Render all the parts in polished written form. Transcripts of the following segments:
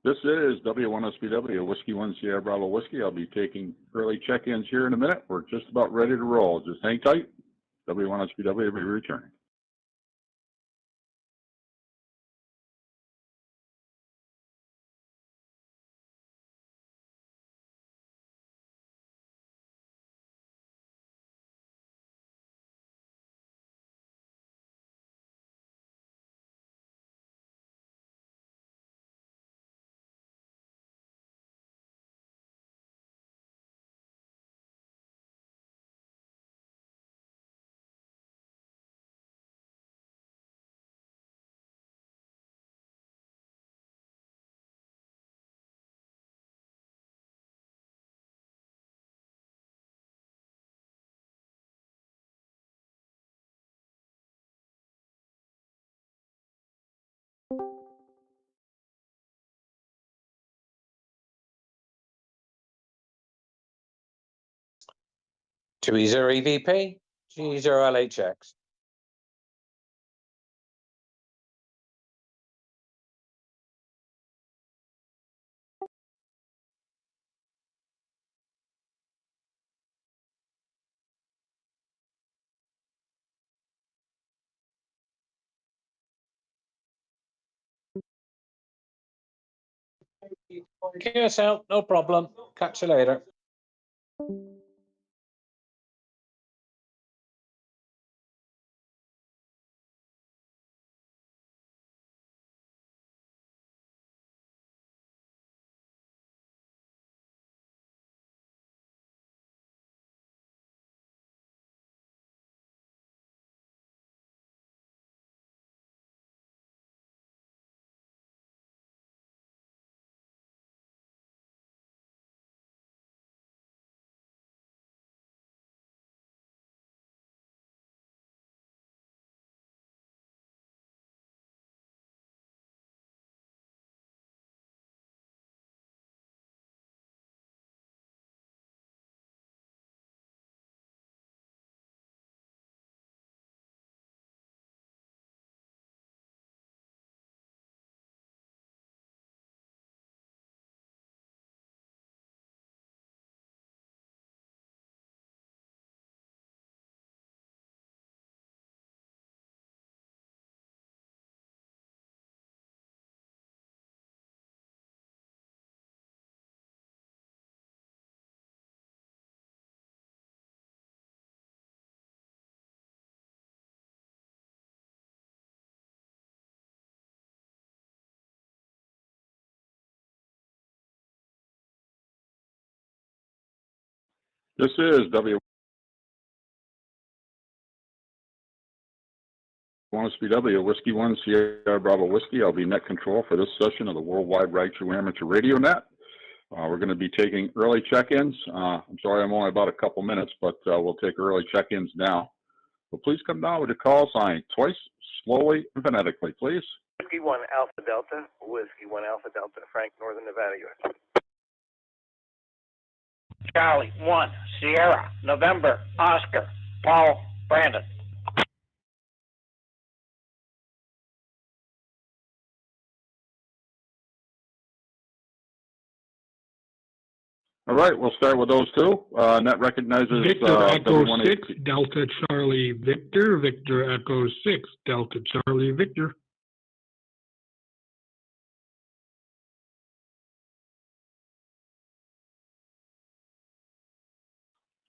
This is W1SBW, Whiskey 1 Sierra Bravo Whiskey. I'll be taking early check-ins here in a minute. We're just about ready to roll. Just hang tight. W1SBW will be returning. Two E0 EVP, G0 LHX. Kiss out, no problem. Catch you later. This is W1SBW, Whiskey 1 Sierra Bravo Whiskey. I'll be net control for this session of the Worldwide Right True Amateur Radio Net. We're going to be taking early check-ins. I'm sorry I'm only about a couple minutes, but we'll take early check-ins now. So please come down with a call sign twice, slowly and phonetically, please. Whiskey 1 Alpha Delta, Whiskey 1 Alpha Delta, Frank, Northern Nevada, US. Charlie 1 Sierra November Oscar Paul Brandon. All right, we'll start with those two. Net recognizes Victor Echo W1 6 Delta Charlie Victor, Victor Echo 6 Delta Charlie Victor.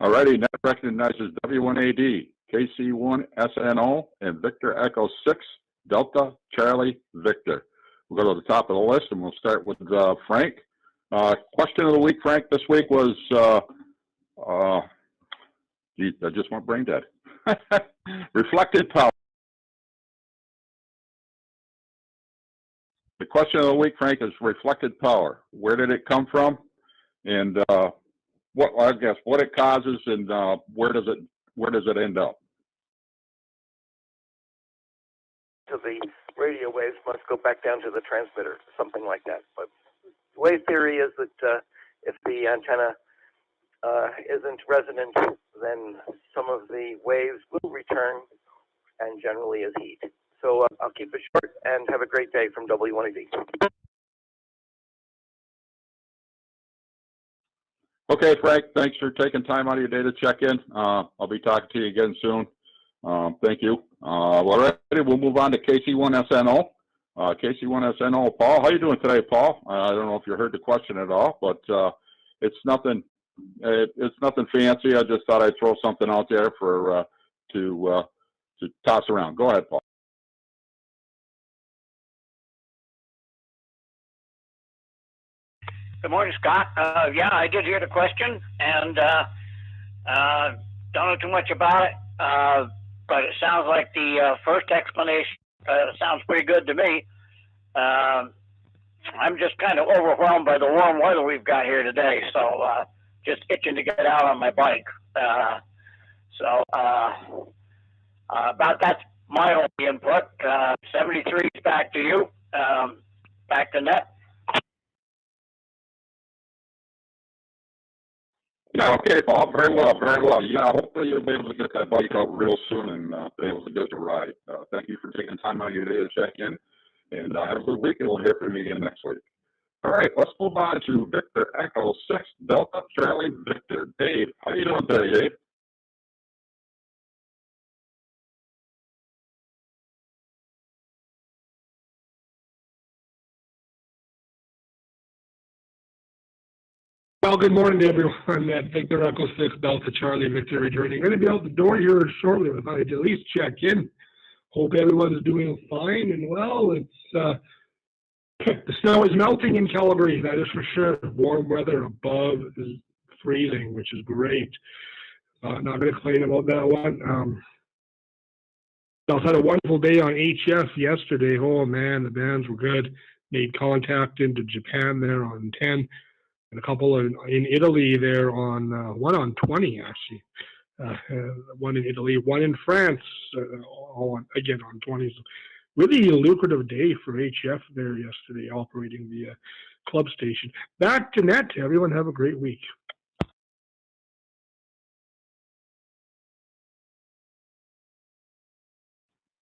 All righty, net recognizes W1AD, KC1SNO, and Victor Echo 6 Delta Charlie Victor. We'll go to the top of the list and we'll start with Frank. Question of the week, Frank, this week was, geez, I just went brain dead. Reflected power. The question of the week, Frank, is reflected power. Where did it come from? And what it causes and where does it end up? So the radio waves must go back down to the transmitter, something like that. But the wave theory is that if the antenna isn't resonant, then some of the waves will return and generally as heat. So I'll keep it short and have a great day from W1AD. Okay, Frank, thanks for taking time out of your day to check in. I'll be talking to you again soon. Thank you. All right, we'll move on to KC1SNO. KC1SNO, Paul, how you doing today, Paul? I don't know if you heard the question at all, but it's nothing. It's nothing fancy. I just thought I'd throw something out there for to toss around. Go ahead, Paul. Good morning, Scott. Yeah, I did hear the question, and don't know too much about it, but it sounds like the first explanation sounds pretty good to me. I'm just kind of overwhelmed by the warm weather we've got here today, so just itching to get out on my bike. About that's my only input. 73 is back to you. Back to net. Yeah, okay, Paul. Very well, very well. Yeah, hopefully you'll be able to get that bike out real soon and be able to get the ride. Thank you for taking time out of your day to check in, and have a good week, and we'll hear from you again next week. All right, let's move on to Victor Echo 6 Delta Charlie Victor. Dave, how you doing today, Dave? Well, good morning to everyone at Victor Echo 6 Delta Charlie Victor returning. Going to be out the door here shortly. I thought I'd at least check in. Hope everyone's doing fine and well. It's the snow is melting in Calgary, that is for sure. Warm weather above is freezing, which is great. Not going to complain about that one. Also had a wonderful day on HF yesterday. Oh man, the bands were good. Made contact into Japan there on 10. And a couple in Italy there on one on 20 actually, one in Italy, one in France, all on, again on 20. So really a lucrative day for HF there yesterday, operating the club station. Back to net. Everyone have a great week.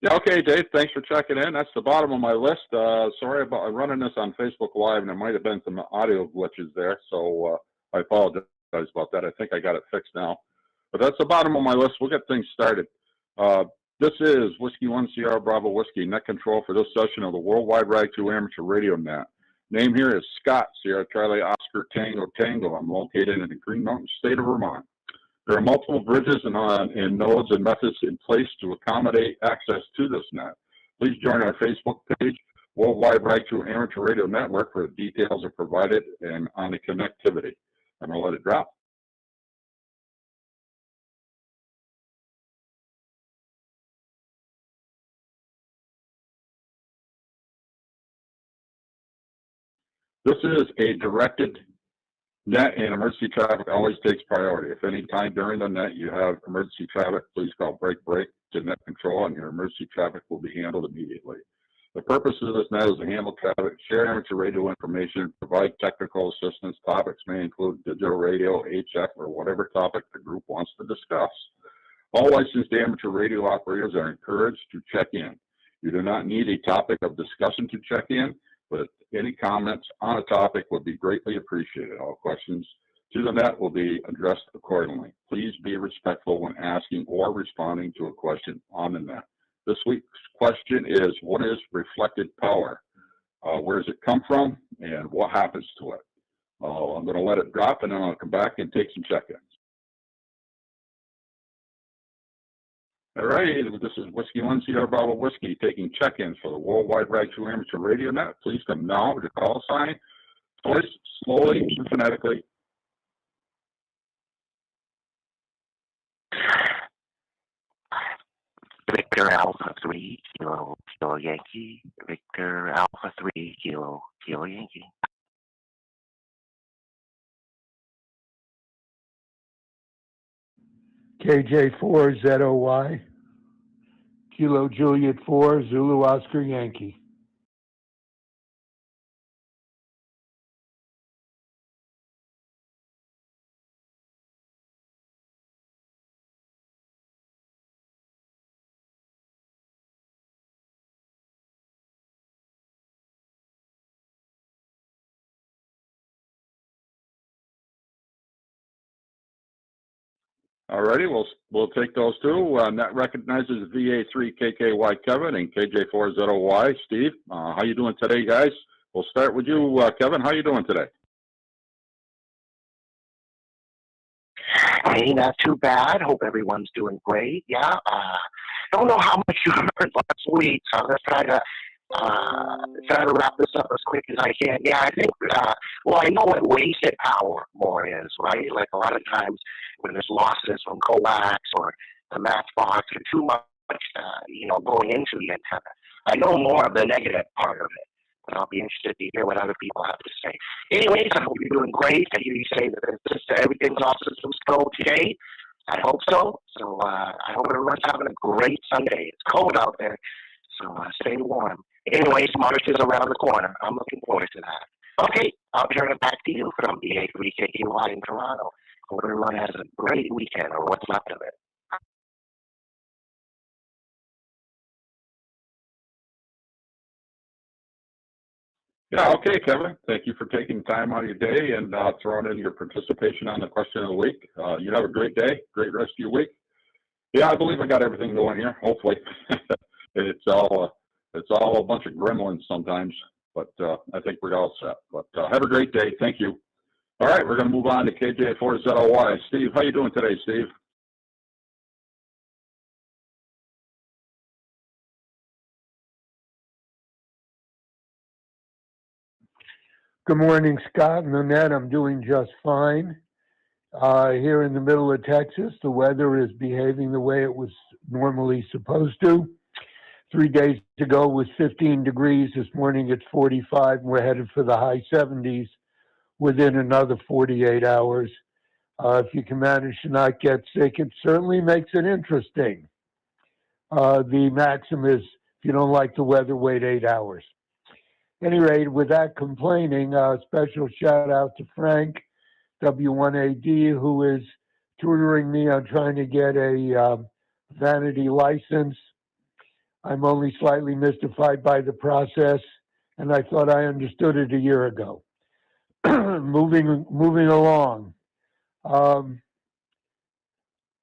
Yeah, okay, Dave, thanks for checking in. That's the bottom of my list. Sorry about running this on Facebook Live, and there might have been some audio glitches there, so I apologize about that. I think I got it fixed now. But that's the bottom of my list. We'll get things started. This is Whiskey 1 Sierra Bravo Whiskey, net control for this session of the Worldwide Rag 2 Amateur Radio Net. Name here is Scott, Sierra Charlie Oscar Tango Tango. I'm located in the Green Mountain State of Vermont. There are multiple bridges and nodes and methods in place to accommodate access to this net. Please join our Facebook page, Worldwide Rag 2 Amateur Radio Network, where the details are provided and on the connectivity. I'm going to let it drop. This is a directed net, and emergency traffic always takes priority. If any time during the net you have emergency traffic, please call break to net control, and your emergency traffic will be handled immediately. The purpose of this net is to handle traffic, share amateur radio information, provide technical assistance. Topics may include digital radio, HF, or whatever topic the group wants to discuss. All licensed amateur radio operators are encouraged to check in. You do not need a topic of discussion to check in, but any comments on a topic would be greatly appreciated. All questions to the net will be addressed accordingly. Please be respectful when asking or responding to a question on the net. This week's question is, what is reflected power? Where does it come from, and what happens to it? I'm going to let it drop, and then I'll come back and take some check-ins. All right, this is Whiskey 1 Sierra Bravo Whiskey taking check-ins for the Worldwide Rag 2 Amateur Radio Net. Please come now with your call sign, twice, slowly and phonetically. Victor Alpha 3 Kilo Yankee. Victor Alpha 3 Kilo Yankee. KJ4 ZOY, Kilo Juliet 4, Zulu Oscar Yankee. All righty, we'll take those two. That recognizes VA3KKY Kevin and KJ4ZOY Steve. How you doing today, guys? We'll start with you, Kevin. How you doing today? Hey, not too bad. Hope everyone's doing great. Yeah. Don't know how much you heard last week, so I'm gonna try to wrap this up as quick as I can. Yeah, I think. Well, I know what wasted power more is, right? Like a lot of times when there's losses from coax or the Matchbox or too much, going into the antenna. I know more of the negative part of it, but I'll be interested to hear what other people have to say. Anyways, I hope you're doing great. I hear you say that everything's off systems go today. I hope so. So I hope everyone's having a great Sunday. It's cold out there, so stay warm. Anyways, March is around the corner. I'm looking forward to that. Okay, I'll turn it back to you from the A3KKY in Toronto. Hope everyone has a great weekend or what's left of it. Yeah, okay, Kevin. Thank you for taking time out of your day and throwing in your participation on the question of the week. You have a great day, great rest of your week. Yeah, I believe I got everything going here. Hopefully, it's all a bunch of gremlins sometimes, but I think we're all set. But have a great day. Thank you. All right, we're going to move on to KJ4ZOY. Steve, how you doing today, Steve? Good morning, Scott and Annette. I'm doing just fine. Here in the middle of Texas, the weather is behaving the way it was normally supposed to. 3 days ago it was 15 degrees. This morning it's 45, and we're headed for the high 70s within another 48 hours. If you can manage to not get sick, it certainly makes it interesting. The maximum is, if you don't like the weather, wait 8 hours. At any rate, with that complaining, a special shout out to Frank, W1AD, who is tutoring me on trying to get a vanity license. I'm only slightly mystified by the process, and I thought I understood it a year ago. Moving along.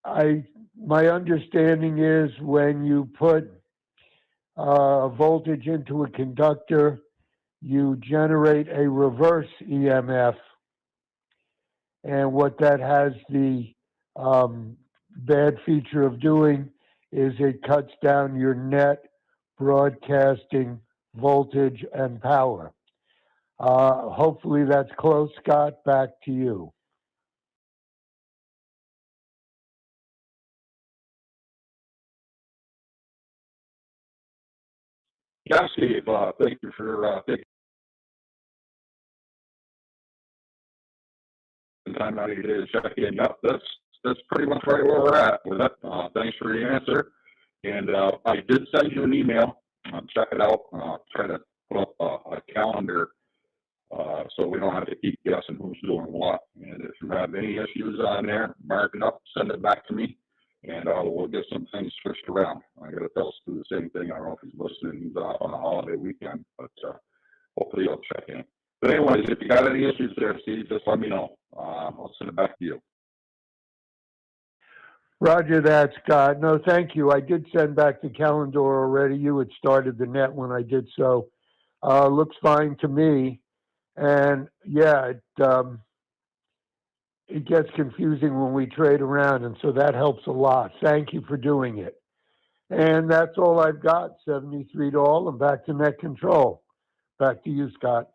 My understanding is when you put voltage into a conductor, you generate a reverse EMF. And what that has the bad feature of doing is it cuts down your net broadcasting voltage and power. Hopefully that's close. Scott, back to you. Yeah, Steve, thank you for taking time out of your day to check in. Yep, that's pretty much right where we're at with it. Thanks for the answer. And I did send you an email. Check it out. Try to put up a calendar so we don't have to keep guessing who's doing what. And if you have any issues on there, mark it up, send it back to me, and we'll get some things switched around. I got to tell us to do the same thing. I don't know if he's listening on a holiday weekend, but hopefully he'll check in. But anyways, if you got any issues there, Steve, just let me know. I'll send it back to you. Roger that, Scott. No, thank you. I did send back the calendar already. You had started the net when I did so. Looks fine to me. And yeah, it gets confusing when we trade around, and so that helps a lot. Thank you for doing it. And that's all I've got, 73 to all, and back to net control. Back to you, Scott.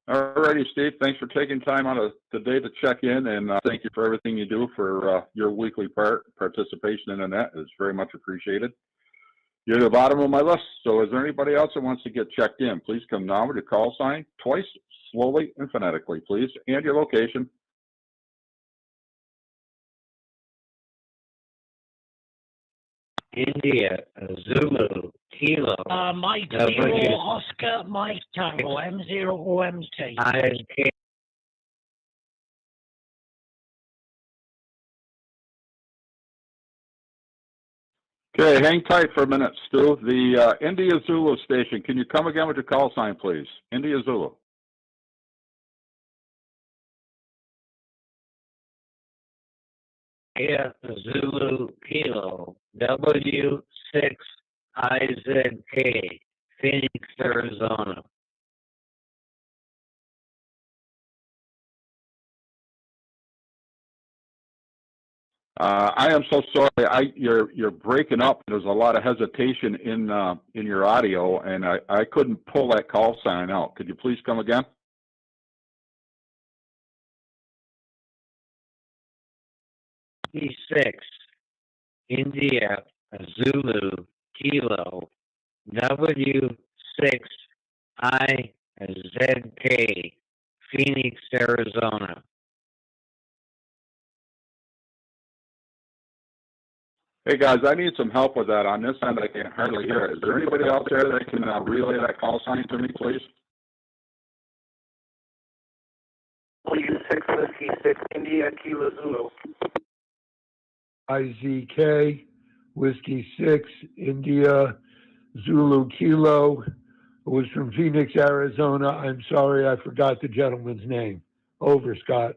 All righty, Steve. Thanks for taking time out of the day to check in, and thank you for everything you do for your weekly participation in the net. It's very much appreciated. You're at the bottom of my list, so is there anybody else that wants to get checked in? Please come now with your call sign, twice, slowly and phonetically, please, and your location. India, Zulu, Kilo. Mike No, Zero British. Oscar Mike Tango M0 OMT. ISK. Okay, hang tight for a minute, Stu. The India Zulu station, can you come again with your call sign, please? India Zulu. India Zulu Kilo W6IZK, Phoenix, Arizona. I am so sorry. You're breaking up. There's a lot of hesitation in your audio, and I couldn't pull that call sign out. Could you please come again? P6, India Zulu Kilo W6IZK, Phoenix, Arizona. Hey guys, I need some help with that. On this end, I can hardly hear it. Is there anybody out there that can relay that call sign to me, please? W6 Whiskey 6 India Kilo Zulu. IZK, Whiskey 6, India, Zulu Kilo. It was from Phoenix, Arizona. I'm sorry, I forgot the gentleman's name. Over, Scott.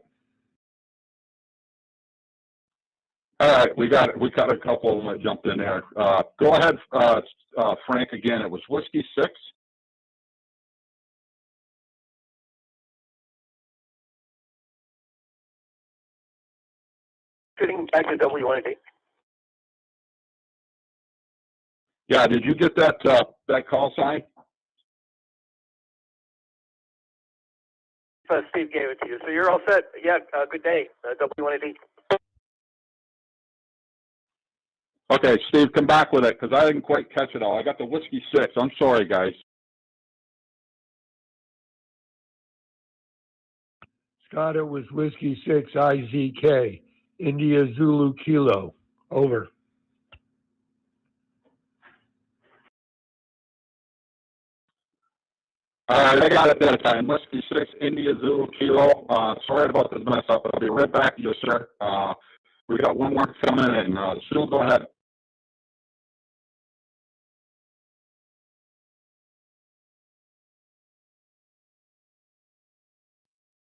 All right, we got a couple of them that jumped in there. Go ahead, Frank, again. It was Whiskey 6. Getting back to W180. Yeah, did you get that call sign? Steve gave it to you. So you're all set. Yeah, good day, W180. Okay, Steve, come back with it, because I didn't quite catch it all. I got the Whiskey 6. I'm sorry, guys. Scott, it was Whiskey 6, IZK, India, Zulu Kilo. Over. All right, I got it that time. Whiskey 6, India, Zulu Kilo. Sorry about this mess up. I'll be right back to you, sir. We got one more coming in. Stu, go ahead.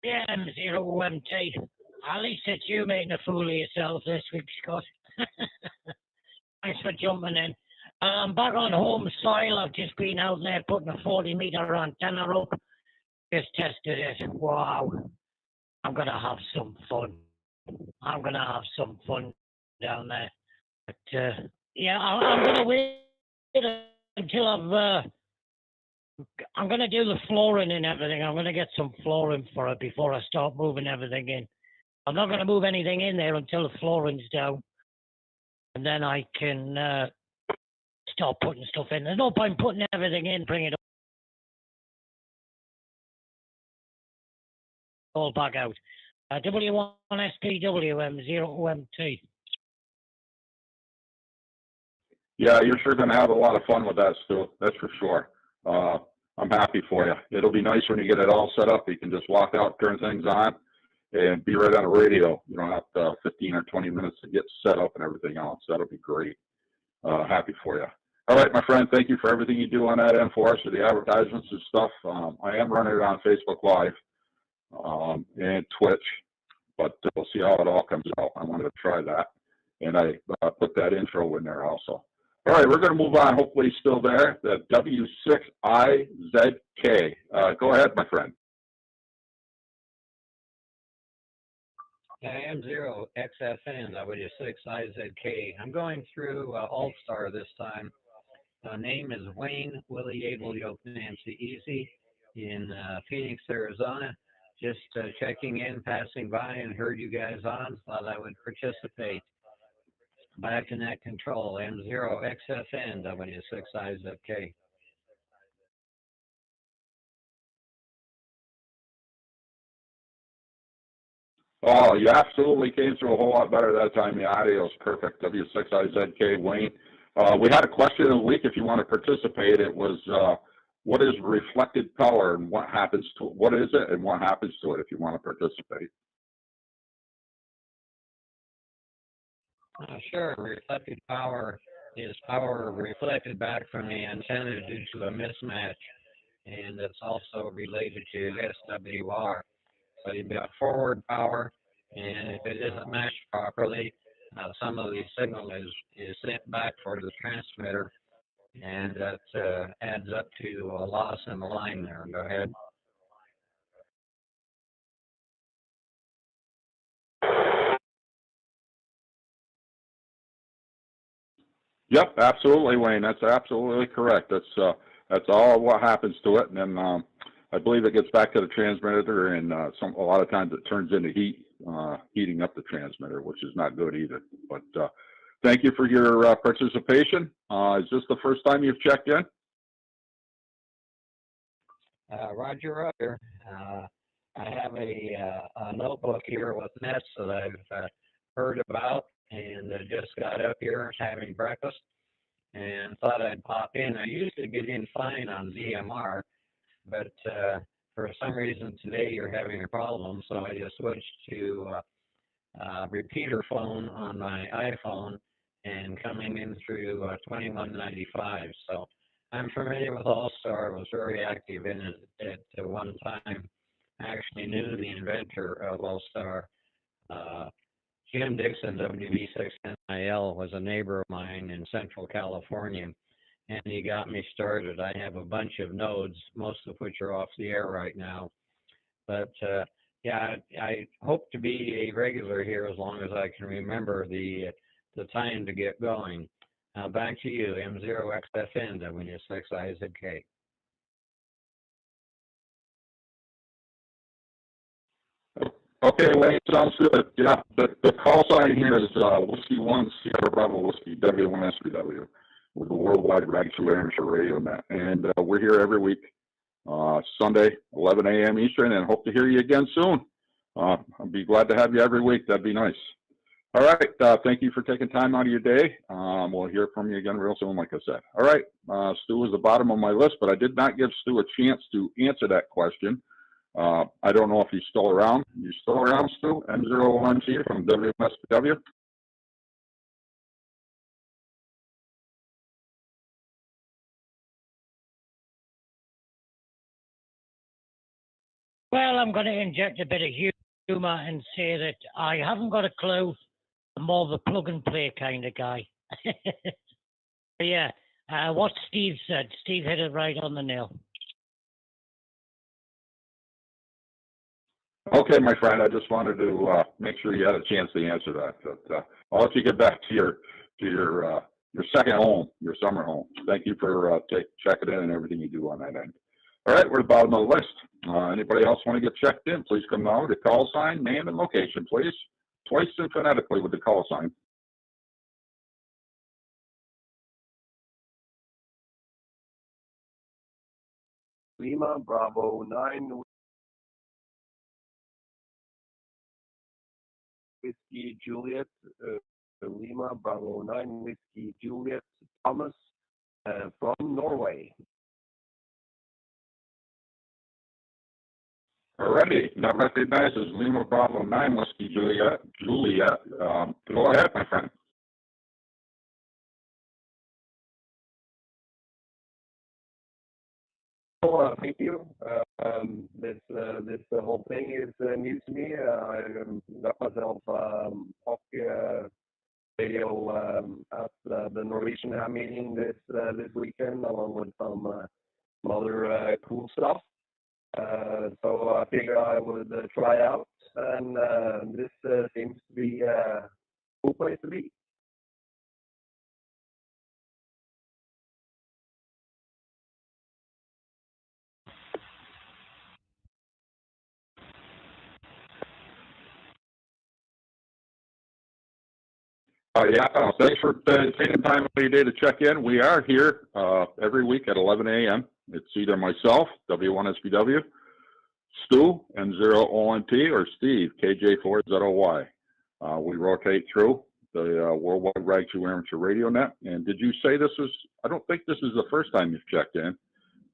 Yeah, M0MT. At least it's you making a fool of yourself this week, Scott. Thanks for jumping in. I'm back on home soil. I've just been out there putting a 40-meter antenna up. Just tested it. Wow. I'm going to have some fun. I'm going to have some fun down there. But, yeah, I'm going to wait until I'm going to do the flooring and everything. I'm going to get some flooring for it before I start moving everything in. I'm not going to move anything in there until the flooring's down. And then I can start putting stuff in. There's no point putting everything in, bring it all back out. W1SPWM0MT. Yeah, you're sure going to have a lot of fun with that, Stu. That's for sure. I'm happy for you. It'll be nice when you get it all set up. You can just walk out, turn things on, and be right on the radio. You don't have 15 or 20 minutes to get set up and everything else. That'll be great. Happy for you. All right, my friend, thank you for everything you do on that end for us, for the advertisements and stuff. I am running it on Facebook Live and Twitch, but we'll see how it all comes out. I wanted to try that, and I put that intro in there also. All right, we're going to move on. Hopefully he's still there. The W6IZK. Go ahead, my friend. M0XFN, W6IZK. I'm going through All-Star this time. Name is Wayne Willie Able Yoke Nancy Easy in Phoenix, Arizona. Just checking in, passing by, and heard you guys on. Thought I would participate. Back to net control, M0XFN, W6IZK. Oh, you absolutely came through a whole lot better that time. The audio is perfect. W6IZK, Wayne. We had a question of the week. If you want to participate, it was what is reflected power and what happens to it? What is it and what happens to it if you want to participate? Sure. Reflected power is power reflected back from the antenna due to a mismatch, and it's also related to SWR. So you've got forward power, and if it isn't matched properly, some of the signal is sent back for the transmitter, and that adds up to a loss in the line there. Go ahead. Yep, absolutely, Wayne. That's absolutely correct. That's all what happens to it, and then I believe it gets back to the transmitter, and a lot of times it turns into heat, heating up the transmitter, which is not good either. But thank you for your participation. Is this the first time you've checked in? Roger, Roger. I have a notebook here with nets that I've heard about, and I just got up here having breakfast and thought I'd pop in. I used to get in fine on ZMR, but for some reason today you're having a problem, so I just switched to repeater phone on my iPhone and coming in through 2195. So I'm familiar with All-Star. I was very active in it at one time. I actually knew the inventor of All-Star. Jim Dixon, WB6NIL, was a neighbor of mine in Central California, and he got me started. I have a bunch of nodes, most of which are off the air right now. But yeah, I hope to be a regular here as long as I can remember the time to get going. Back to you, M0XFN, W6IZK. Okay, Wayne, sounds good. Yeah, the call sign here is Whiskey 1 Sierra Bravo Whiskey, W1SBW, with the Worldwide Ragtime Amateur Radio Net. And we're here every week, Sunday, 11 a.m. Eastern, and hope to hear you again soon. I'll be glad to have you every week. That'd be nice. All right, thank you for taking time out of your day. We'll hear from you again real soon, like I said. All right, Stu is the bottom of my list, but I did not give Stu a chance to answer that question. I don't know if he's still around. You still around, Stu? M01T from WMSPW? Well, I'm going to inject a bit of humor and say that I haven't got a clue. I'm more of a plug and play kind of guy. But yeah, what Steve said, Steve hit it right on the nail. Okay, my friend, I just wanted to make sure you had a chance to answer that. But I'll let you get back to your second home, your summer home. Thank you for checking in and everything you do on that end. All right, we're at the bottom of the list. Anybody else want to get checked in? Please come now with the call sign, name, and location, please. Twice and phonetically with the call sign. Lima Bravo 9 Whiskey Juliet, Lima Bravo 9 Whiskey Juliet Thomas from Norway. Alrighty, that recognizes Lima Bravo 9 Whiskey Juliet. Go ahead, my friend. Thank you. This whole thing is new to me. I got myself off radio at the Norwegian Ham meeting this weekend, along with some other cool stuff. So I figured I would try out, and this seems to be a cool place to be. Thanks for taking time out of your day to check in. We are here every week at 11 a.m. It's either myself, W1SBW, Stu, M0ONT, or Steve, KJ4ZOY. We rotate through the Worldwide Ragtime Amateur Radio Net. And did you say this is, I don't think this is the first time you've checked in,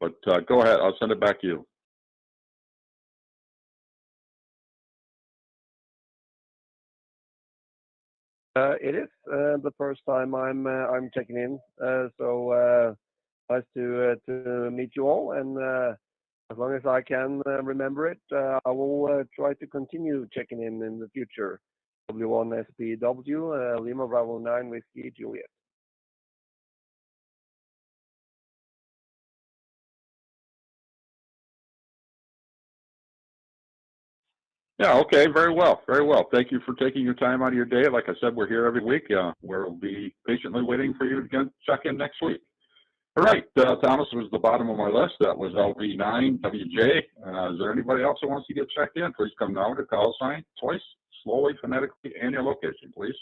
but go ahead. I'll send it back to you. It is the first time I'm checking in, so nice to meet you all. And as long as I can remember it, I will try to continue checking in the future. W1SPW, Lima Bravo 9 Whiskey Juliet. Yeah, okay, very well, very well. Thank you for taking your time out of your day. Like I said, we're here every week. We'll be patiently waiting for you to check in next week. All right, Thomas was the bottom of my list. That was LV9WJ. Is there anybody else who wants to get checked in? Please come down to call sign twice, slowly, phonetically, and your location, please.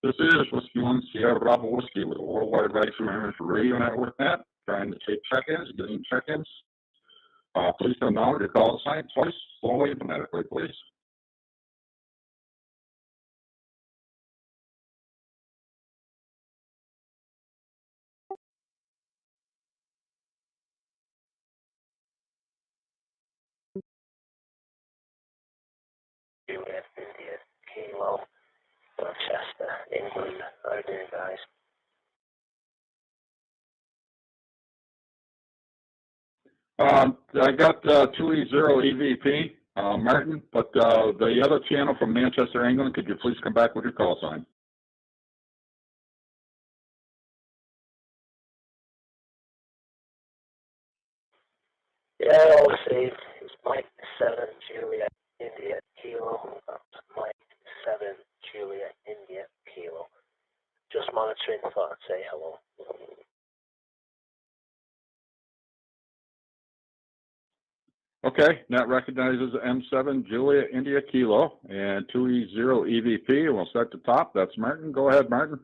This is Whiskey One Sierra Bravo Whiskey with a worldwide rights to amateur radio network net, trying to take check-ins, getting check-ins. Please come down to call sign twice, slowly, and phonetically, please. Juliet, India, Kilo, Manchester, England. How are you doing, guys? I got 2E0 EVP, Martin, but the other channel from Manchester, England, could you please come back with your call sign? Yeah, all received. It's Mike 7 Juliet India Kilo. That's Mike 7 Juliet India Kilo. Just monitoring, thought I'd say hello. Okay, that recognizes M7 Julia India Kilo and 2E0 EVP. We'll start at the top. That's Martin. Go ahead, Martin.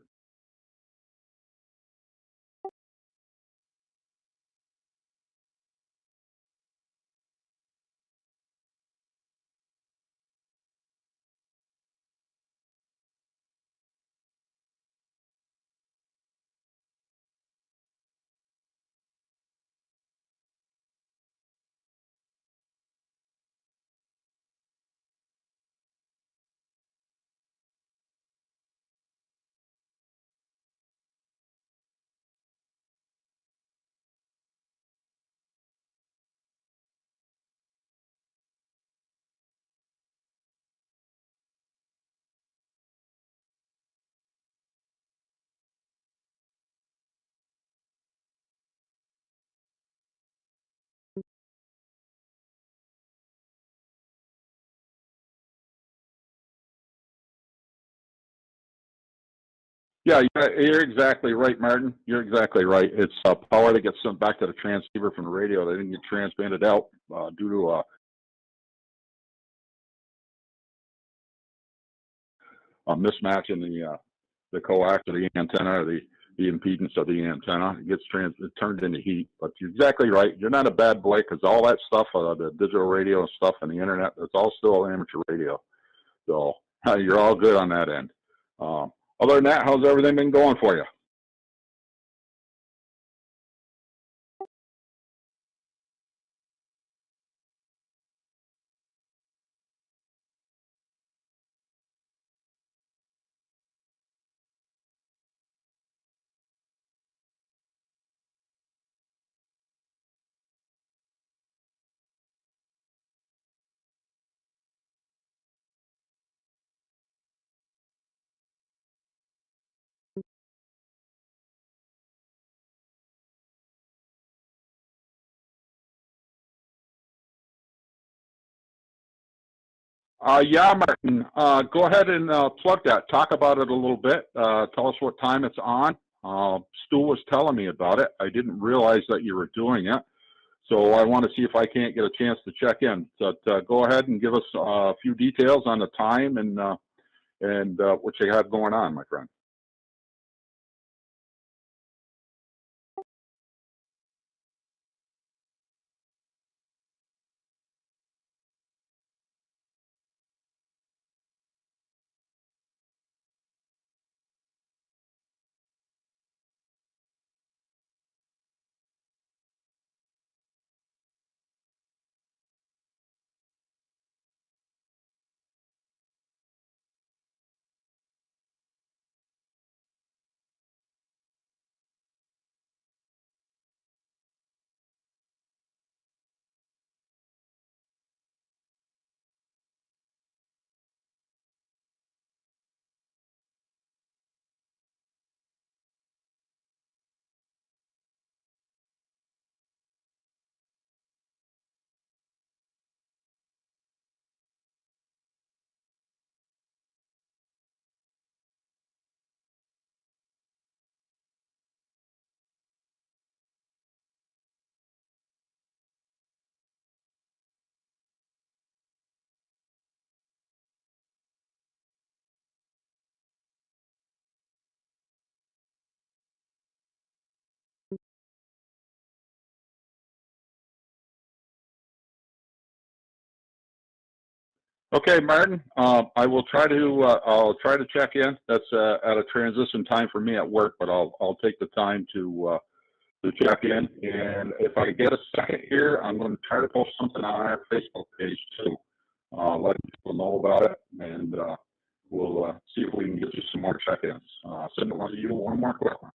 Yeah, you're exactly right, Martin. You're exactly right. It's power that gets sent back to the transceiver from the radio. They didn't get transmitted out due to a mismatch in the coax of the antenna or the impedance of the antenna. It gets turned into heat. But you're exactly right. You're not a bad boy because all that stuff, the digital radio stuff and the internet, it's all still amateur radio. So you're all good on that end. Other than that, how's everything been going for you? Yeah, Martin, go ahead and plug that. Talk about it a little bit. Tell us what time it's on. Stu was telling me about it. I didn't realize that you were doing it. So I want to see if I can't get a chance to check in. But go ahead and give us a few details on the time and what you have going on, my friend. Okay, Martin, I'll try to check in. That's at a transition time for me at work, but I'll take the time to check in. And if I get a second here, I'm going to try to post something on our Facebook page too. Let people know about it, and we'll see if we can get you some more check-ins. Send one to you, one more quick one.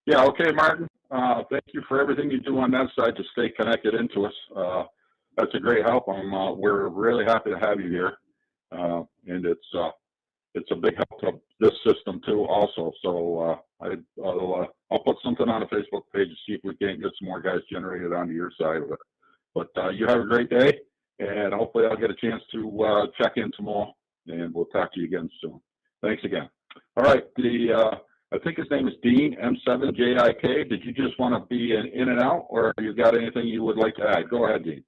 Yeah, okay, Martin. Thank you for everything you do on that side to stay connected into us. That's a great help. We're really happy to have you here, and it's a big help to this system too, also. So I'll put something on the Facebook page to see if we can't get some more guys generated onto your side of it. But you have a great day, and hopefully I'll get a chance to check in tomorrow, and we'll talk to you again soon. Thanks again. All right, I think his name is Dean, M7JIK. Did you just want to be in and out, or you got anything you would like to add? Go ahead, Dean.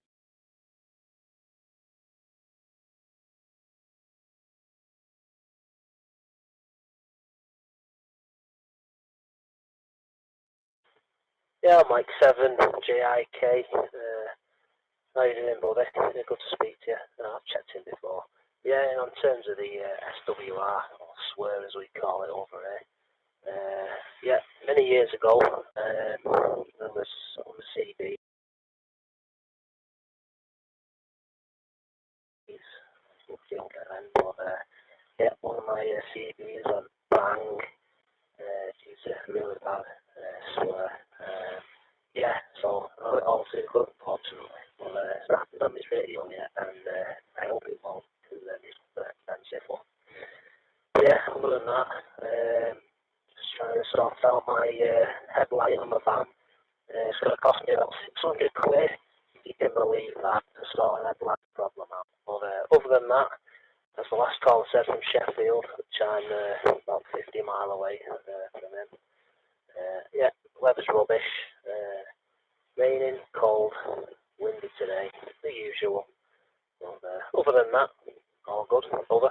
Yeah, Mike 7JIK. How you doing, buddy? Good to speak to you. I've checked in before. Yeah, in terms of the SWR, or swear as we call it over here. Yeah, many years ago, there was on the CB. Younger then, but yeah, one of my CBs on bang. She's really bad swear. Yeah, so obviously it could, unfortunately, but it's not happened on this radio yet, and I hope it won't, because it's expensive one. Yeah, other than that, just trying to sort out my headlight on the van. It's going to cost me about 600 quid, if you can believe that, to sort an headlight problem out. But other than that, as the last call said, from Sheffield, which I'm about 50 miles away from him. Yeah, weather's rubbish. Raining, cold, windy today, the usual. But, other than that, all good. Over.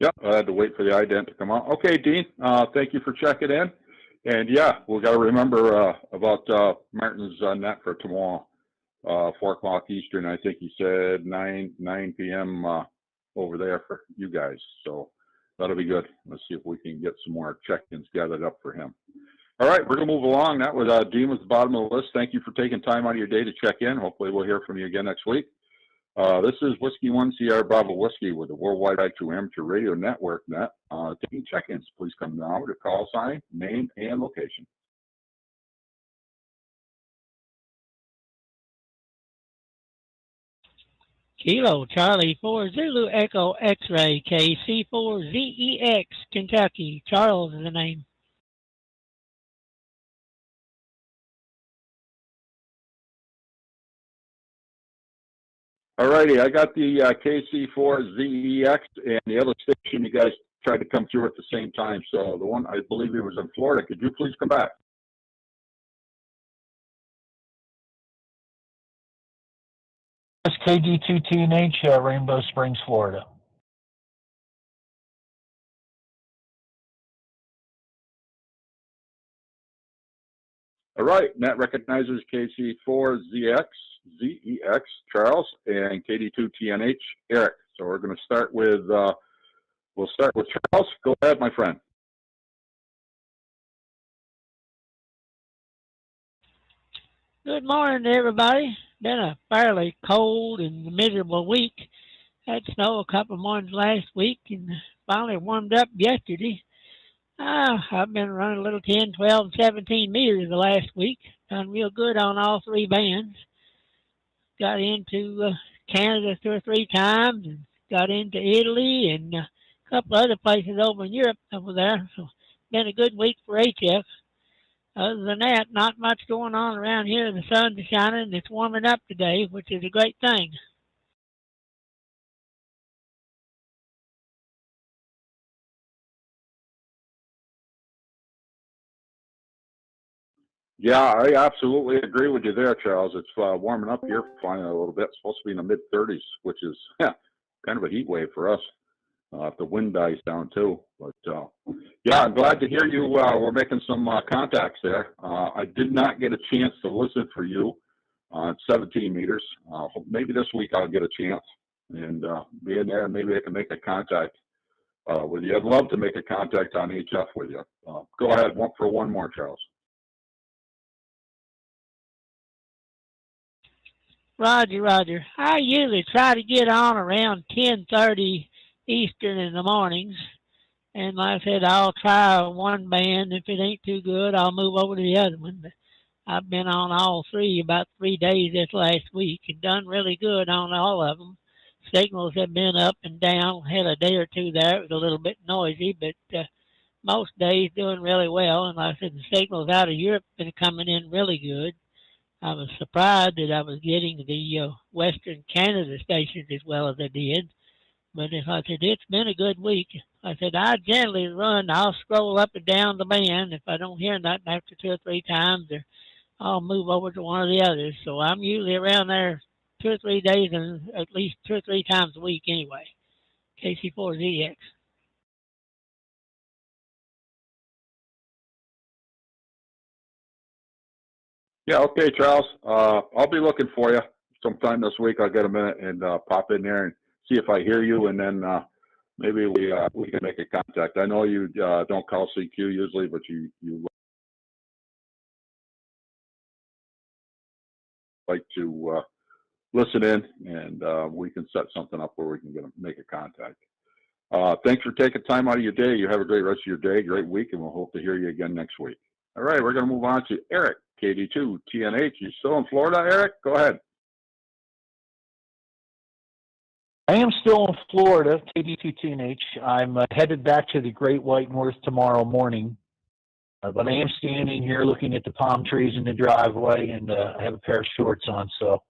Yep, I had to wait for the ident to come out. Okay, Dean, thank you for checking in. And yeah, we got to remember about Martin's net for tomorrow, 4 o'clock Eastern. I think he said 9 p.m. Over there for you guys. So that'll be good. Let's see if we can get some more check-ins gathered up for him. All right, we're going to move along. That was Dean was the bottom of the list. Thank you for taking time out of your day to check in. Hopefully we'll hear from you again next week. This is Whiskey 1 Sierra Bravo Whiskey with the Worldwide Right to Amateur Radio Network net. Taking check-ins, please come now with a call sign, name, and location. Kilo Charlie 4 Zulu Echo X-Ray KC4ZEX Kentucky. Charles is the name. All righty, I got the KC4ZEX and the other station. You guys tried to come through at the same time. So the one, I believe it was in Florida. Could you please come back? KD2TNH, Rainbow Springs, Florida. All right, net recognizers KC4ZEX, Charles, and KD2TNH, Eric. So we're going to start with, we'll start with Charles. Go ahead, my friend. Good morning, everybody. Been a fairly cold and miserable week. Had snow a couple of mornings last week and finally warmed up yesterday. I've been running a little 10, 12, 17 meters the last week. Done real good on all three bands. Got into Canada 2 or 3 times and got into Italy and a couple other places over in Europe over there. So been a good week for HF. Other than that, not much going on around here. The sun's shining and it's warming up today, which is a great thing. Yeah, I absolutely agree with you there, Charles. It's warming up here finally a little bit. It's supposed to be in the mid-30s, which is kind of a heat wave for us. If the wind dies down too. But yeah, I'm glad to hear you were making some contacts there. I did not get a chance to listen for you at 17 meters. Maybe this week I'll get a chance and be in there and maybe I can make a contact with you. I'd love to make a contact on HF with you. Go ahead, one more, Charles. Roger, Roger. I usually try to get on around 10:30 Eastern in the mornings. And like I said, I'll try one band. If it ain't too good, I'll move over to the other one. But I've been on all three about 3 days this last week and done really good on all of them. Signals have been up and down. Had a day or two there. It was a little bit noisy, but most days doing really well. And like I said, the signals out of Europe been coming in really good. I was surprised that I was getting the Western Canada stations as well as I did. But as I said, it's been a good week. I said, I generally run, I'll scroll up and down the band. If I don't hear nothing after 2 or 3 times, or I'll move over to one of the others. So I'm usually around there 2 or 3 days and at least 2 or 3 times a week anyway. KC4ZX. Yeah, okay, Charles. I'll be looking for you sometime this week. I'll get a minute and pop in there and see if I hear you, and then maybe we can make a contact. I know you don't call CQ usually, but you like to listen in, and we can set something up where we can make a contact. Thanks for taking time out of your day. You have a great rest of your day, great week, and we'll hope to hear you again next week. All right, we're going to move on to Eric, KD2 TNH. You still in Florida, Eric? Go ahead. I am still in Florida, KD2 TNH. I'm headed back to the Great White North tomorrow morning. But I am standing here looking at the palm trees in the driveway, and I have a pair of shorts on, so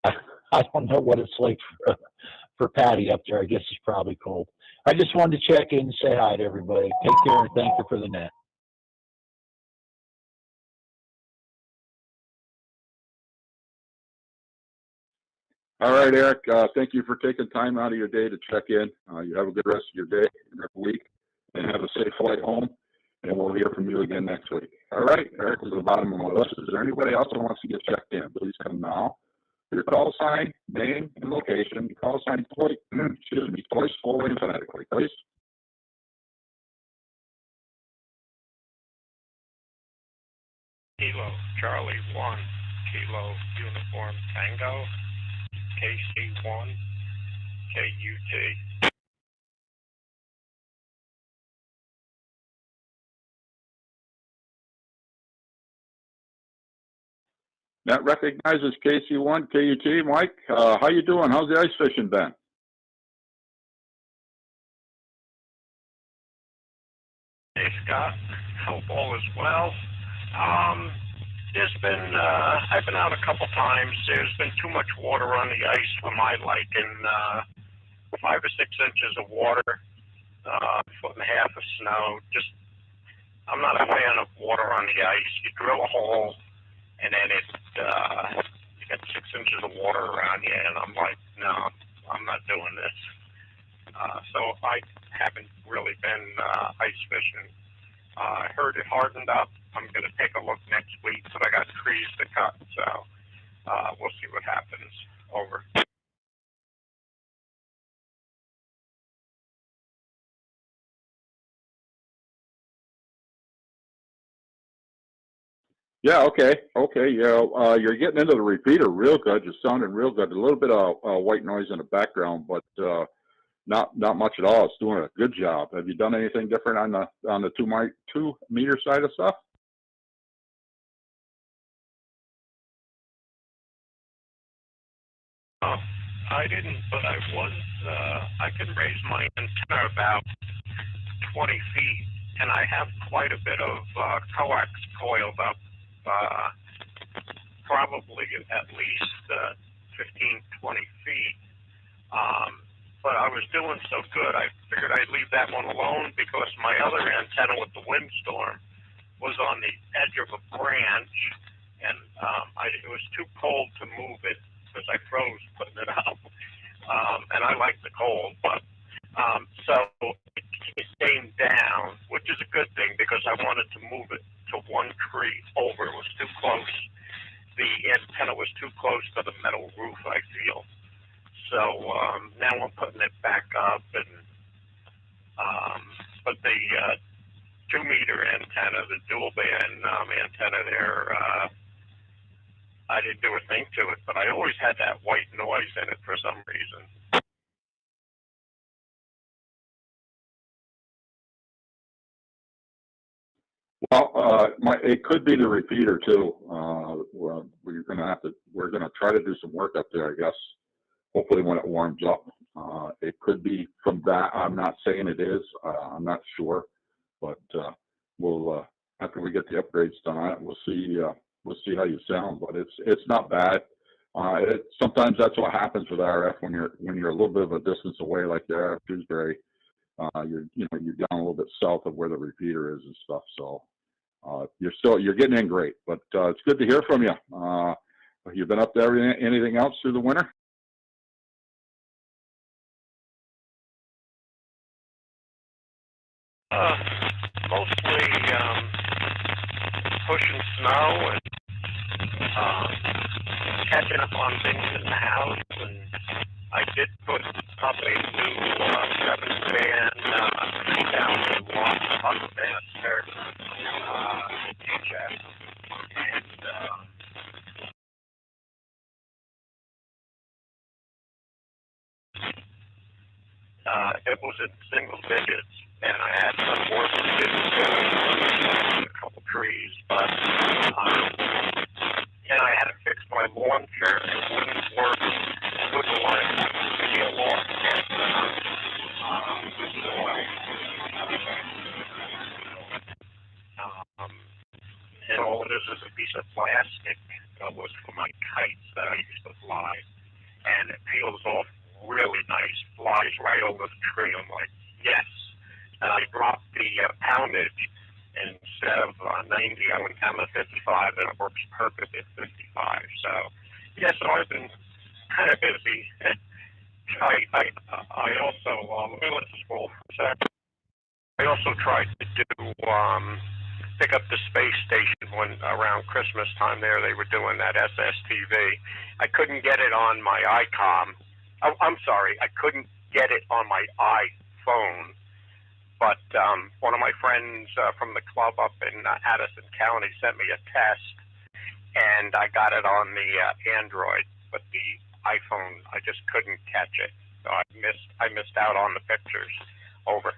I don't know what it's like for Patty up there. I guess it's probably cold. I just wanted to check in and say hi to everybody. Take care, and thank you for the net. All right, Eric, thank you for taking time out of your day to check in. You have a good rest of your day and week, and have a safe flight home, and we'll hear from you again next week. All right, Eric is at the bottom of my list. Is there anybody else that wants to get checked in? Please come now. Your call sign, name, and location. Call sign, twice slowly and phonetically, please. Kilo Charlie 1, Kilo Uniform Tango, KC1, KUT. That recognizes KC1, KUT. Mike, how you doing? How's the ice fishing been? Hey, Scott. Hope all is well. I've been out a couple times. There's been too much water on the ice for my liking. 5 or 6 inches of water, 1.5 foot of snow. I'm not a fan of water on the ice. You drill a hole, and then you get 6 inches of water around you, and I'm like, no, I'm not doing this. So I haven't really been ice fishing. I heard it hardened up. I'm going to take a look next week, but I got trees to cut, so we'll see what happens. Over. Yeah, okay, yeah, you're getting into the repeater real good. You're sounding real good. A little bit of white noise in the background, but not much at all. It's doing a good job. Have you done anything different on the 2 meter side of stuff? I didn't, but I was. I can raise my antenna about 20 feet, and I have quite a bit of coax coiled up, probably at least 15, 20 feet. But I was doing so good, I figured I'd leave that one alone because my other antenna with the windstorm was on the edge of a branch, and it was too cold to move it because I froze putting it up. And I like the cold, but so it came down, which is a good thing because I wanted to move it to one tree over. It was too close. The antenna was too close to the metal roof, I feel. So now I'm putting it back up, and but the 2 meter antenna, the dual band antenna there, I didn't do a thing to it, but I always had that white noise in it for some reason. Well, it could be the repeater too. Well, we're gonna try to do some work up there, I guess. Hopefully when it warms up. It could be from that. I'm not saying it is. I'm not sure, but we'll after we get the upgrades done on it, we'll see how you sound. But it's not bad. Sometimes that's what happens with RF when you're a little bit of a distance away, like you are at Dewsbury. You're down a little bit south of where the repeater is and stuff. So you're getting in great. But it's good to hear from you. You've been up there. Anything else through the winter? Mostly pushing snow and catching up on things in the house. And I did put up a new 7-band 3,000 watt buckmaster HF. And it was in single digits. And I had some work to do a couple trees, but and I had to fix my lawn chair. It wouldn't work. It wouldn't work. Give me a lawn chair. And all it is a piece of plastic that was for my kites that I used to fly, and it peels off really nice, flies right over the tree. I'm like, yes. And I dropped the poundage. Instead of 90, I went down to 55, and it works perfect at 55. So, yeah, so I've been kind of busy. I also, let me let this roll for a second. I also tried to do, pick up the space station when around Christmas time there, they were doing that SSTV. I couldn't get it on my ICOM. Oh, I'm sorry, I couldn't get it on my iPhone. But one of my friends from the club up in Addison County sent me a test, and I got it on the Android, but the iPhone, I just couldn't catch it. So I missed out on the pictures. Over.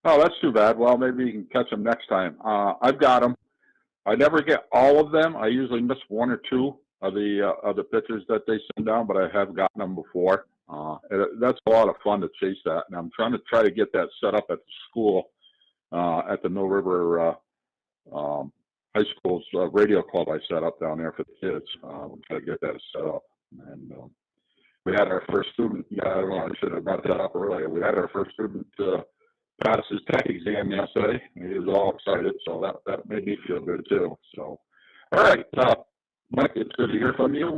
Oh, that's too bad. Well, maybe you can catch them next time. I've got them. I never get all of them. I usually miss 1 or 2 of the pictures that they send down, but I have gotten them before. That's a lot of fun to chase that, and I'm trying to get that set up at the school, at the Mill River High School's radio club I set up down there for the kids. We're trying to get that set up, and we had our first student. Yeah, I should have brought that up earlier. We had our first student pass his tech exam yesterday. He was all excited, so that made me feel good too. So, all right. Mike, it's good to hear from you.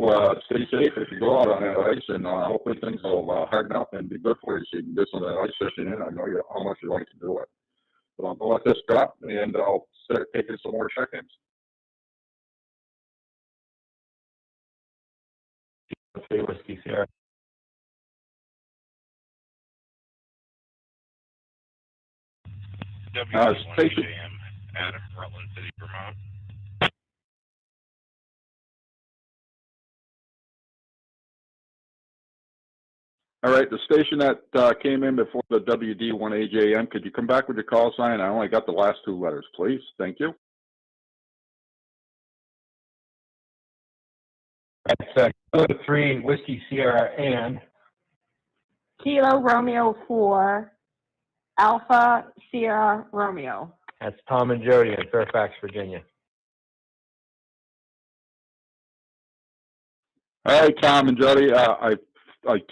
Stay safe if you go out on that ice, and hopefully things will harden up and be good for you so you can get some of that ice fishing in. I know how much you like to do it. So I'm going to let this drop, and I'll start taking some more check-ins. Okay, Whiskey Sierra. Station. out of Rutland City, Vermont. All right, the station that came in before the WD1AJM, could you come back with your call sign? I only got the last two letters, please. Thank you. That's Kilo 3 Whiskey Sierra and Kilo Romeo 4 Alpha Sierra Romeo. that's Tom and Jody in Fairfax, Virginia. All right, Tom and Jody, I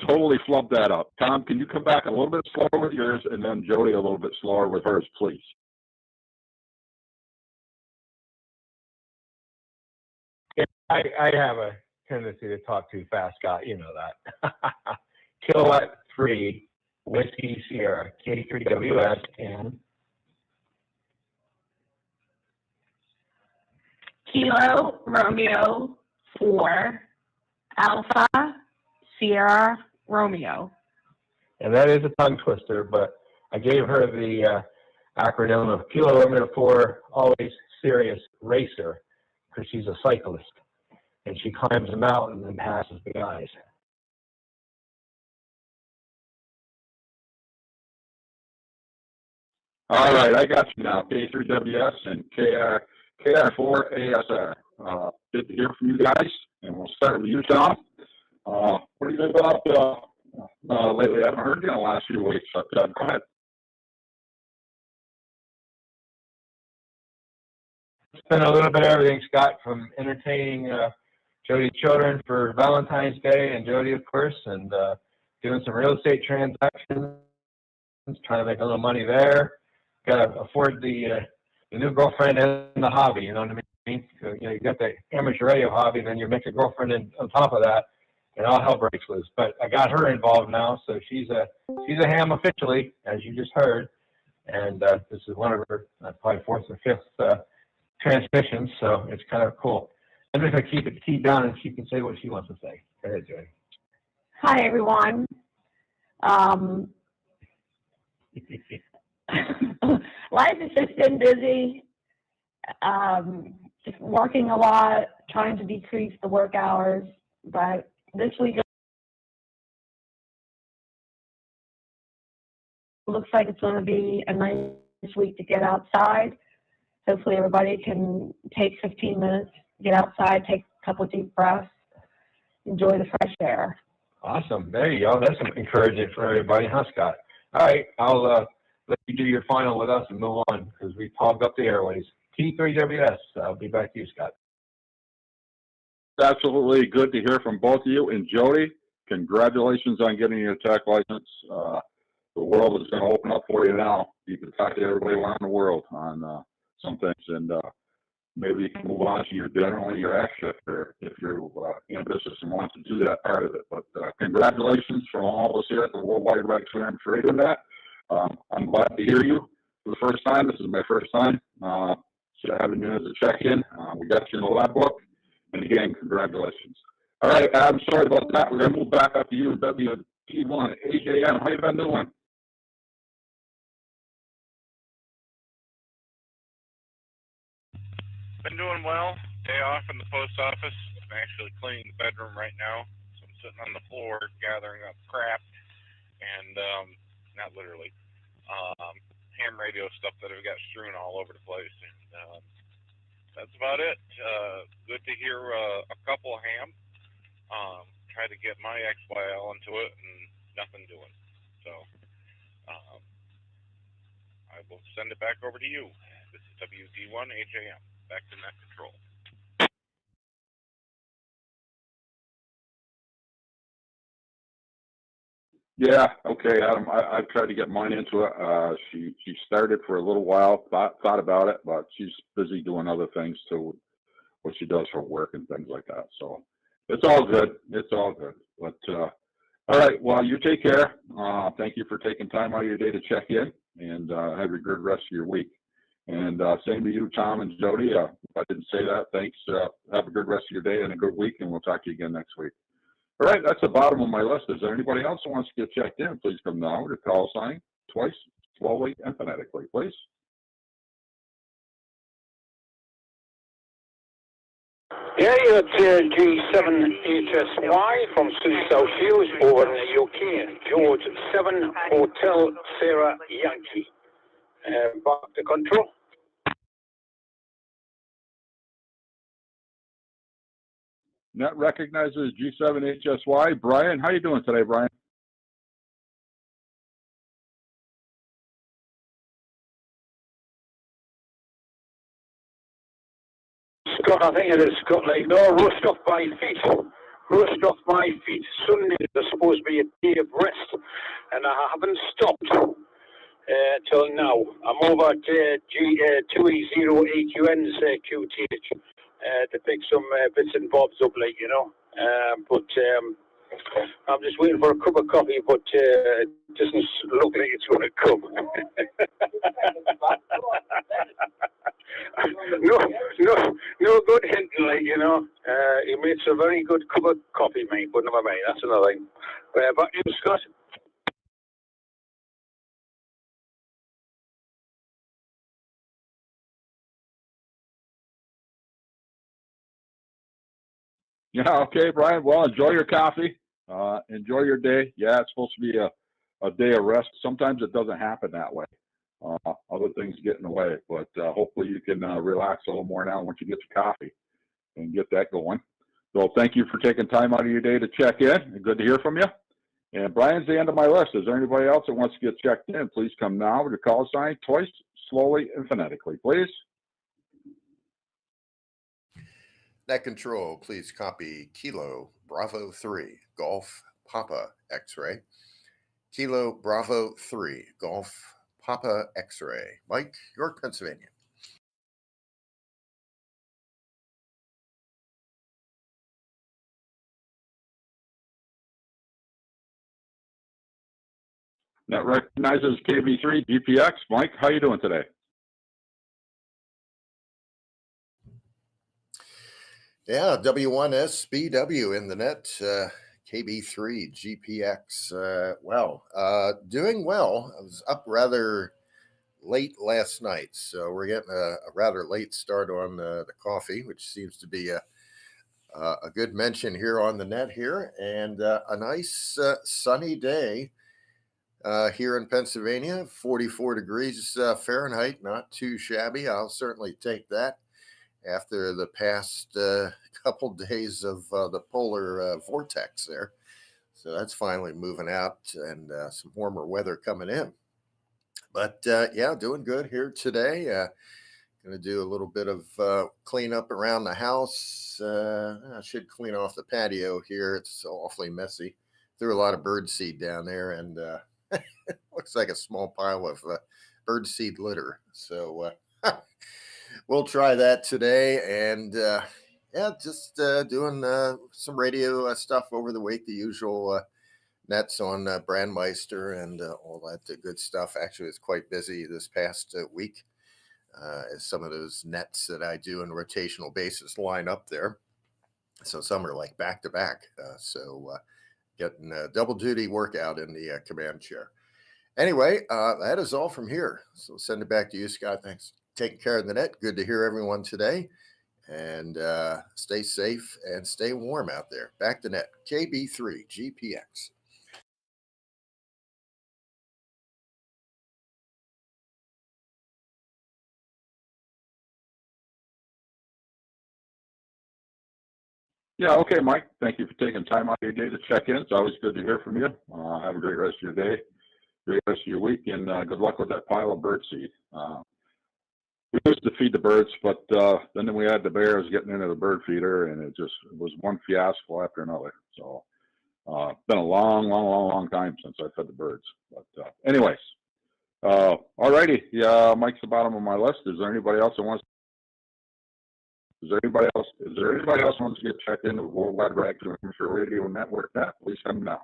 totally flubbed that up. Tom, can you come back a little bit slower with yours, and then Jody a little bit slower with hers, please? I have a tendency to talk too fast, Scott. You know that. Kilowatt 3 Whiskey Sierra K3WS and Kilo Romeo 4 Alpha Sierra Romeo. and that is a tongue twister, but I gave her the acronym of Kilo Romeo 4 Always Serious Racer because she's a cyclist and she climbs a mountain and passes the guys. All right, I got you now. K3WS and KR4ASR. Good to hear from you guys, and we'll start with you, Tom. What do you think about lately? I haven't heard you in the last few weeks. Go ahead. It's been a little bit of everything, Scott, from entertaining Jody's children for Valentine's Day, and Jody, of course, and doing some real estate transactions, trying to make a little money there. Got to afford the new girlfriend and the hobby, you know what I mean? So, you know, you got the amateur radio hobby, and then you make a girlfriend on top of that, and all hell breaks loose. But I got her involved now, so she's a ham officially, as you just heard, and this is one of her probably fourth or fifth transmissions, so it's kind of cool. I'm just gonna keep it teed down, and she can say what she wants to say. Go ahead, Jody. Hi, everyone. Life has just been busy, just working a lot, trying to decrease the work hours, but this week looks like it's going to be a nice week to get outside. Hopefully everybody can take 15 minutes, get outside, take a couple of deep breaths, enjoy the fresh air. Awesome. There you go. That's encouraging for everybody, huh, Scott? All right, I'll let you do your final with us and move on because we hogged up the airways. T3WS. I'll be back to you, Scott. Absolutely good to hear from both of you. And Jody, congratulations on getting your tech license. The world is going to open up for you now. You can talk to everybody around the world on some things, and maybe you can move on to your extra if you're ambitious and want to do that part of it. But congratulations from all of us here at the Worldwide Right to Amateur Radio Net. I'm glad to hear you for the first time. This is my first time having you as a check-in. We got you in the lab book. And again, congratulations. All right, I'm sorry about that. We're going to move back up to you, WT1 AJM. How you been doing? Been doing well. Day off in the post office. I'm actually cleaning the bedroom right now. So I'm sitting on the floor gathering up crap and not literally ham radio stuff that I've got strewn all over the place. And that's about it. Good to hear a couple ham. Try to get my XYL into it and nothing doing. So I will send it back over to you. This is WD1 AJM. Back to net control. Yeah, okay, Adam. I've tried to get mine into it. She started for a little while, thought about it, but she's busy doing other things too, what she does for work and things like that. So it's all good. It's all good. But all right, well, you take care. Thank you for taking time out of your day to check in, and have a good rest of your week. And same to you, Tom and Jody. If I didn't say that, thanks. Have a good rest of your day and a good week, and we'll talk to you again next week. All right, that's the bottom of my list. Is there anybody else who wants to get checked in? Please come now with a call sign twice, slowly and phonetically, please. Yeah, you're at G7HSY from sunny South Shields over in the UK. George 7 Hotel Sierra Yankee. Back to control. Net recognizes G7HSY. Brian, how you doing today, Brian? Scott, I think it is Scott. Like, no, rust off my feet. Rust off my feet. Sunday is supposed to be a day of rest, and I haven't stopped till now. I'm over at G2E08UN's QTH to pick some bits and bobs up, like, you know. But I'm just waiting for a cup of coffee, but it doesn't look like it's going to come. No good hinting, like, you know. He makes a very good cup of coffee, mate, but never mind, that's another thing. Back to you, Scott. Yeah, okay, Brian. Well, enjoy your coffee. Enjoy your day. Yeah, it's supposed to be a day of rest. Sometimes it doesn't happen that way. Other things get in the way, but hopefully you can relax a little more now once you get your coffee and get that going. So thank you for taking time out of your day to check in. Good to hear from you. And Brian's the end of my list. Is there anybody else that wants to get checked in? Please come now with your call sign twice, slowly and phonetically, please. Net control, please copy Kilo Bravo 3 Golf Papa X-ray. Kilo Bravo 3 Golf Papa X-ray. Mike, York, Pennsylvania. That recognizes KB3 GPX. Mike, how you doing today? Yeah, W1SBW in the net. KB3 GPX. Doing well. I was up rather late last night, so we're getting a rather late start on the coffee, which seems to be a good mention here on the net here, and a nice sunny day here in Pennsylvania. 44 degrees Fahrenheit, not too shabby. I'll certainly take that after the past couple days of the polar vortex there. So that's finally moving out, and some warmer weather coming in. But yeah, doing good here today. Going to do a little bit of cleanup around the house. I should clean off the patio here. It's awfully messy. Threw a lot of bird seed down there, and looks like a small pile of bird seed litter. So we'll try that today. And yeah, just doing some radio stuff over the week, the usual nets on Brandmeister and all that good stuff. Actually, it's quite busy this past week. As some of those nets that I do on a rotational basis line up there. So some are like back to back. So getting a double duty workout in the command chair. Anyway, that is all from here. So send it back to you, Scott. Thanks. Taking care of the net. Good to hear everyone today. And stay safe and stay warm out there. Back to net. KB3 GPX. Yeah, okay, Mike. Thank you for taking time out of your day to check in. It's always good to hear from you. Have a great rest of your day, great rest of your week, and good luck with that pile of bird seed. We used to feed the birds, but then we had the bears getting into the bird feeder, and it was one fiasco after another. So it's been a long time since I fed the birds. But anyways, all righty. Yeah, Mike's the bottom of my list. Is there anybody else that wants? Is there anybody else who wants to get checked into the Worldwide Raccoon Radio Network? Please come now.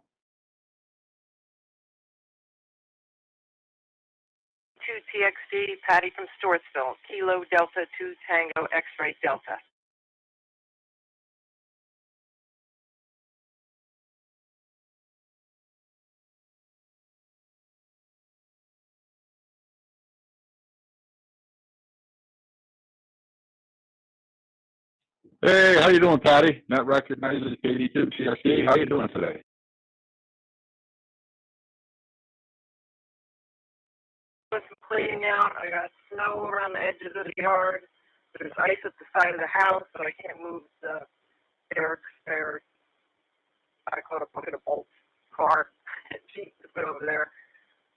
2TXD, Patty from Storesville, Kilo Delta 2 Tango X-Ray Delta. Hey, how you doing, Patty? Net recognizes KD2 TRC. How you doing today? Put some cleaning out. I got snow around the edges of the yard. There's ice at the side of the house, but I can't move the stairs. I caught a bucket of bolts car Jeep to put over there.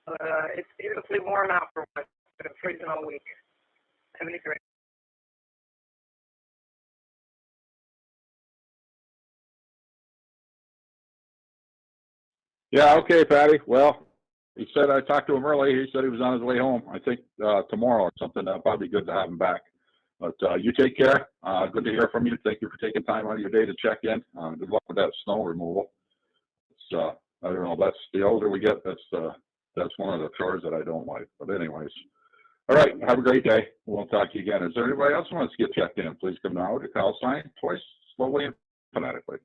But it's beautifully warm out for once. It's been freezing all week. 73. Yeah, okay, Patty. Well, he said I talked to him early. He said he was on his way home. I think tomorrow or something. That'll probably be good to have him back. But you take care. Good to hear from you. Thank you for taking time out of your day to check in. Good luck with that snow removal. It's, I don't know. That's the older we get. That's one of the chores that I don't like. But anyways, all right. Have a great day. We'll talk to you again. Is there anybody else who wants to get checked in? Please come now to call sign twice, slowly and phonetically.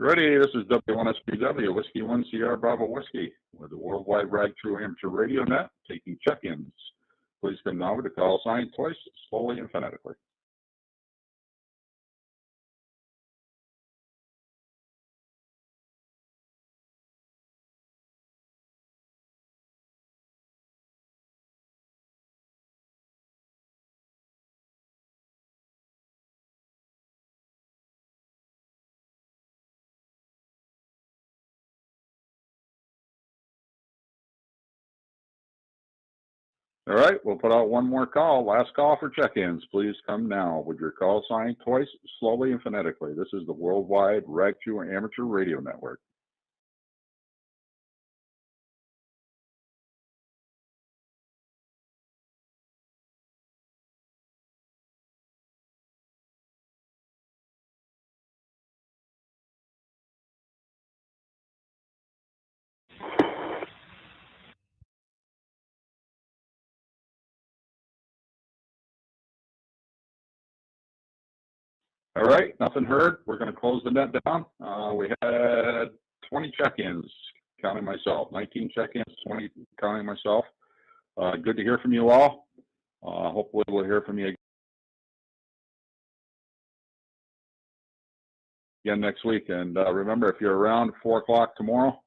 Ready, this is W1SBW, Whiskey 1 Sierra Bravo Whiskey, with the Worldwide Rag True Amateur Radio Net, taking check-ins. Please come now to call sign twice, slowly and phonetically. All right, we'll put out one more call. Last call for check-ins. Please come now with your call sign twice, slowly and phonetically. This is the Worldwide Rag True Amateur Radio Network. All right, nothing heard. We're going to close the net down. We had 20 check-ins, counting myself. 19 check-ins, 20 counting myself. Good to hear from you all. Hopefully we'll hear from you again next week. And remember, if you're around 4 o'clock tomorrow,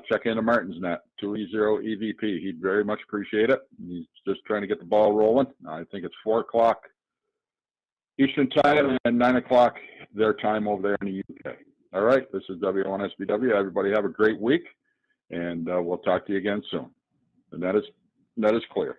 check into Martin's Net, 2E0 EVP. He'd very much appreciate it. He's just trying to get the ball rolling. I think it's 4 o'clock Eastern time and 9 o'clock their time over there in the UK. All right, this is W1SBW. Everybody have a great week, and we'll talk to you again soon. And that is clear.